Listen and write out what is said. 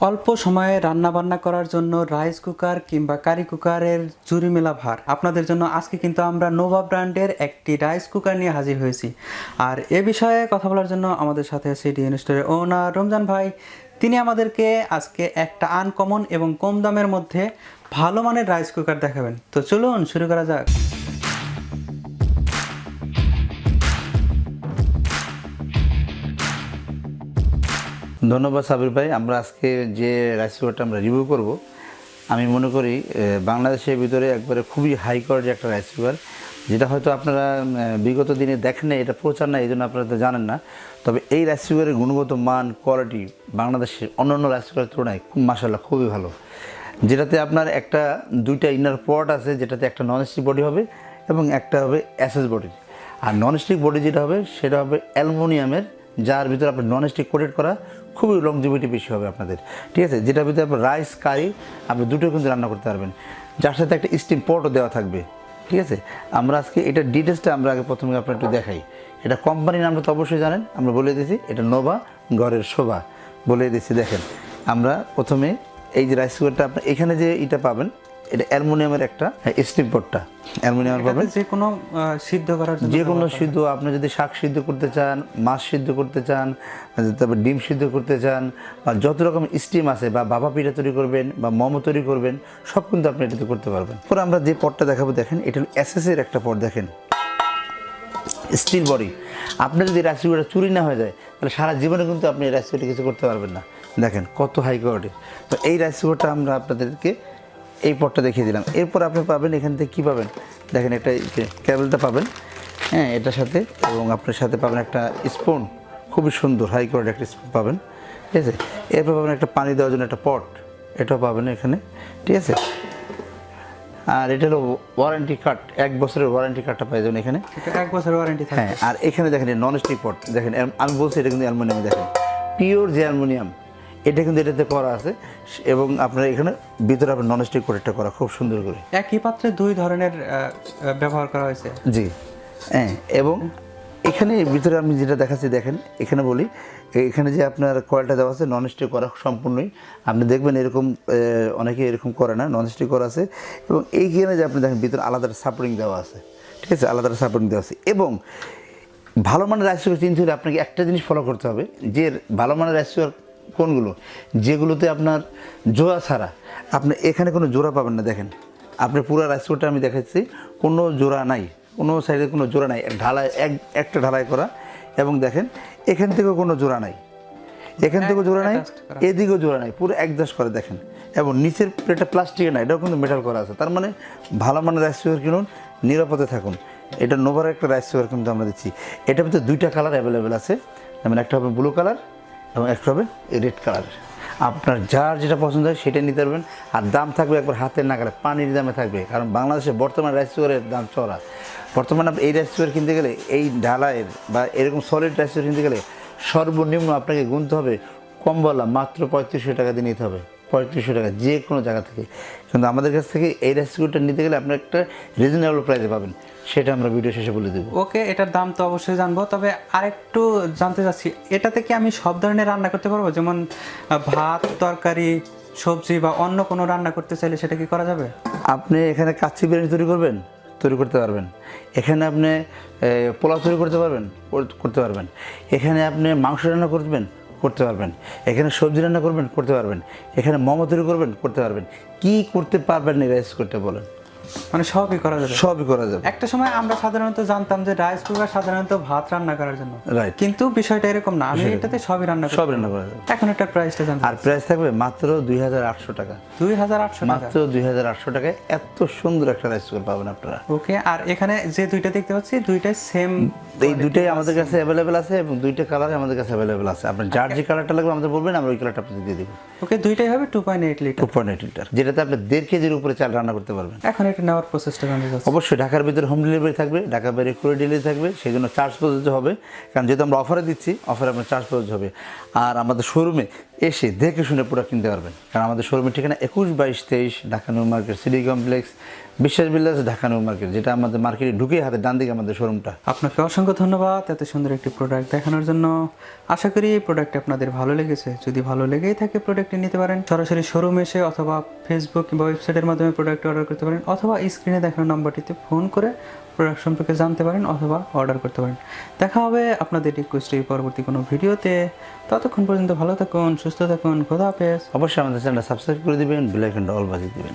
অল্প সময়ে রান্নাবান্না করার জন্য রাইস কুকার কিংবা কারি কুকারের জুড়ি মেলা ভার আপনাদের জন্য আজকে কিন্তু আমরা নোভা ব্র্যান্ডের একটি রাইস কুকার নিয়ে হাজির হয়েছি। আর এ বিষয়ে কথা বলার জন্য আমাদের সাথে আছে ডিএন স্টোরের ওনার রমজান ভাই। তিনি আমাদেরকে আজকে একটা আনকমন এবং কম দামের মধ্যে ভালো মানের রাইস কুকার দেখাবেন। তো চলুন শুরু করা যাক। ধন্যবাদ সাবির ভাই। আমরা আজকে যে রাইস কুকারটা আমরা রিভিউ করব, আমি মনে করি বাংলাদেশের ভিতরে একবারে খুবই হাই কোয়ালিটির একটা রাইস কুকার, যেটা হয়তো আপনারা বিগত দিনে দেখেন না, এটা প্রচার না, এই জন্য আপনারা তো জানেন না। তবে এই রাইস কুকারের গুণগত মান কোয়ালিটি বাংলাদেশের অন্যান্য রাইস কুকারের তুলনায় মাশাআল্লাহ খুবই ভালো। যেটাতে আপনার দুইটা ইনার পট আছে, যেটাতে একটা ননস্টিক বডি হবে এবং একটা হবে এসএস বডি। আর ননস্টিক বডি যেটা হবে সেটা হবে অ্যালুমিনিয়ামের, যার ভিতরে আপনার ননস্টিক কোটেড করা, খুবই লংজিভিটি বেশি হবে আপনাদের, ঠিক আছে। যেটার ভিতরে আপনার রাইস কারি আপনি দুটো কিন্তু রান্না করতে পারবেন, যার সাথে একটা স্টিম পটও দেওয়া থাকবে, ঠিক আছে। আমরা আজকে এটার ডিটেলসটা আমরা আগে প্রথমে আপনার একটু দেখাই। এটা কোম্পানির নামটা তো অবশ্যই জানেন, আমরা বলে দিয়েছি এটা নোভা ঘরের শোভা বলে দিয়েছি। দেখেন, আমরা প্রথমে এই যে রাইস কুকারটা আপনার এখানে যে এটা পাবেন, এটা অ্যালুমিনিয়ামের একটা স্টিম পটটা অ্যালুমিনিয়ামের পাবেন। যে কোনো সিদ্ধ করার জন্য, যে কোনো সিদ্ধ, আপনি যদি শাক সিদ্ধ করতে চান, মাছ সিদ্ধ করতে চান, তারপর ডিম সিদ্ধ করতে চান, বা যত রকম স্টিম আছে, বা বাবা পিঠা তৈরি করবেন বা মোমো তৈরি করবেন, সব কিন্তু আপনি এটাতে করতে পারবেন। পরে আমরা যে পটটা দেখাবো, দেখেন এটা হলো এসএসের একটা পট, দেখেন স্টিল বডি। আপনার যদি রাইস কুকারটা চুরি না হয়ে যায়, তাহলে সারা জীবনে কিন্তু আপনি এই রাইস কুকারটা কিছু করতে পারবেন না। দেখেন কত হাই কোয়ালিটি। তো এই রাইস কুকারটা আমরা আপনাদেরকে এই পটটা দেখিয়ে দিলাম। এরপর আপনি পাবেন এখান থেকে কী পাবেন, দেখেন একটা কেবলটা পাবেন, হ্যাঁ, এটার সাথে, এবং আপনার সাথে পাবেন একটা স্পুন, খুবই সুন্দর হাই কোয়ালিটি একটা স্পুন পাবেন, ঠিক আছে। এরপর পাবেন একটা পানি দেওয়ার জন্য একটা পট, এটাও পাবেন এখানে, ঠিক আছে। আর এটা হলো ওয়ারেন্টি কার্ড, 1 বছরের ওয়ারেন্টি কার্ডটা পাই যাবেন এখানে, 1 বছরের ওয়ারেন্টি থাকে। হ্যাঁ, আর এখানে দেখেন নন স্টিক পট, দেখেন আমি বলছি এটা কিন্তু অ্যালুমিনিয়াম, দেখেন পিওর যে অ্যালুমিনিয়াম, এটা কিন্তু এটাতে করা আছে, এবং আপনার এখানে ভিতরে আপনার ননস্টিক কোটেডটা করা খুব সুন্দর করে। একই পাত্রে 2 ধরনের ব্যবহার করা হয়েছে, জি, হ্যাঁ। এবং এখানে ভিতরে আমি যেটা দেখাচ্ছি, দেখেন এখানে বলি, এখানে যে আপনার কয়েলটা দেওয়া আছে ননস্টিক করা সম্পূর্ণই, আপনি দেখবেন এরকম অনেকে এরকম করে না, ননস্টিক করা আছে। এবং এইখানে যে আপনি দেখেন ভিতরে আলাদা সাপোর্টিং দেওয়া আছে, ঠিক আছে, আলাদা সাপোর্টিং দেওয়া আছে। এবং ভালো মানের রাইস কুকার চিনতে হলে আপনাকে একটা জিনিস ফলো করতে হবে, যে ভালো মানের রাইস কুকার কোনগুলো, যেগুলোতে আপনার জোড়া ছাড়া, আপনি এখানে কোনো জোড়া পাবেন না। দেখেন আপনার পুরো রাইস কুকারটা আমি দেখাচ্ছি, কোনো জোড়া নাই, কোনো সাইডে কোনো জোড়া নাই, ঢালাই একটা ঢালাই করা। এবং দেখেন এখান থেকেও কোনো জোড়া নাই, এখান থেকেও জোড়া নাই, এদিকেও জোড়া নাই, পুরো একজাস্ট করে দেখেন। এবং নিচের প্লেটটা প্লাস্টিকের না, এটাও কিন্তু মেটাল করা আছে। তার মানে ভালো মানের রাইস কুকার কিনুন, নিরাপদে থাকুন। এটা নোভার একটা রাইস কুকার কিন্তু আমরা দিচ্ছি। এটার ভিতরে 2টা কালার অ্যাভেলেবেল আছে, যেমন একটা হবে ব্লু কালার এবং একটা হবে রেড কালার। আপনার যার যেটা পছন্দ হয় সেটা নিতে পারবেন। আর দাম থাকবে একবার হাতের নাগালে, পানির দামে থাকবে। কারণ বাংলাদেশে বর্তমান রাইস কুকারের দাম চড়া। বর্তমানে আপনি এই রাইস কুকার কিনতে গেলে, এই ঢালাইয়ের বা এরকম সলিড রাইস কুকার কিনতে গেলে সর্বনিম্ন আপনাকে গুনতে হবে কম বলা মাত্র 3500 টাকা দিয়ে নিতে হবে, 3500 টাকা যে কোনো জায়গা থেকে। কিন্তু আমাদের কাছ থেকে এই রাইস কুকারটা নিতে গেলে আপনার একটা রিজনেবল প্রাইসে পাবেন, সেটা আমরা ভিডিও শেষে বলে দেবো। ওকে, এটার দাম তো অবশ্যই জানবো, তবে আরেকটু জানতে চাচ্ছি, এটাতে কি আমি সব ধরনের রান্না করতে পারবো? যেমন ভাত, তরকারি, সবজি বা অন্য কোনো রান্না করতে চাইলে সেটা কি করা যাবে? আপনি এখানে কাচ্চি বিরিয়ানি তৈরি করতে পারবেন। এখানে আপনি পোলাও তৈরি করতে পারবেন। এখানে আপনি মাংস রান্না করতে পারবেন। এখানে সবজি রান্না করতে পারবেন। এখানে মোমো তৈরি করতে পারবেন। কি করতে পারবেন এই রাইস কুকারটা বলেন? মানে সবই করা যাবে, সবই করা যাবে। একটা সময় আমরা সাধারণত জানতাম যে রাইস কুকার সাধারণত ভাত রান্না করার জন্য, রাইট, কিন্তু বিষয়টা এরকম না। আমি এটাতে সবই রান্না করা যাবে। এখন এটার প্রাইসটা জানতে, আর প্রাইস থাকবে মাত্র 2800 টাকা। 2800 টাকা, মাত্র 2800 টাকায় এত সুন্দর একটা রাইস কুকার পাবেন আপনারা। ওকে, আর এখানে যে দুইটা দেখতে পাচ্ছি, দুইটাই সেম, এই দুইটাই আমাদের কাছে অ্যাভেলেবেল আছে, এবং 2টা কালার আমাদের কাছে অ্যাভেলেবেল আছে। আপনার যার যে কালারটা লাগবে আমাদের বলবেন, আমরা ওই কালারটা আপনাদের দিয়ে দেবো। ওকে, দুইটাই হবে 2.8 লিটার, 2.8 লিটার, যেটাতে আপনি 1.5 কেজির উপরে চাল রান্না করতে পারবেন। এখন এটা নেওয়ার প্রসেসটা জানতে চাচ্ছি। অবশ্যই ঢাকার ভিতরে হোম ডেলিভারি থাকবে, ঢাকার বাইরে কুরিয়ার ডেলিভারি থাকবে, সেই জন্য চার্জ প্রযোজ্য হবে। কারণ যেহেতু আমরা অফারে দিচ্ছি, অফারে আপনার চার্জ প্রযোজ্য হবে। আর আমাদের শোরুমে এসে দেখে শুনে প্রোডাক্ট কিনতে পারবেন। কারণ আমাদের শোরুমের ঠিকানা 21-22-23 Dhaka new market city complex, বিশ্বাস বিল্ডার্স, ঢাকা নিউ মার্কেট, যেটা আমাদের মার্কেটে ঢুকে হাতে ডান দিকে আমাদের শোরুমটা। আপনাকে অসংখ্য ধন্যবাদ এত সুন্দর একটি প্রোডাক্ট দেখানোর জন্য। আশা করি প্রোডাক্টটি আপনাদের ভালো লেগেছে। যদি ভালো লেগেই থাকে প্রোডাক্টটি নিতে পারেন, সরাসরি শোরুমে এসে অথবা ফেসবুক কিংবা ওয়েবসাইটের মাধ্যমে প্রোডাক্ট অর্ডার করতে পারেন, অথবা স্ক্রিনে দেখানো নাম্বারটিতে ফোন করে প্রোডাক্ট সম্পর্কে জানতে পারেন অথবা অর্ডার করতে পারেন। দেখা হবে আপনাদের রিকোয়েস্টে পরবর্তী কোনো ভিডিওতে। ততক্ষণ পর্যন্ত ভালো থাকুন, সুস্থ থাকুন, খোদা হাফেজ। অবশ্যই আমাদের চ্যানেলটা সাবস্ক্রাইব করে দিবেন, বেল আইকনটা অল বাজিয়ে দিবেন।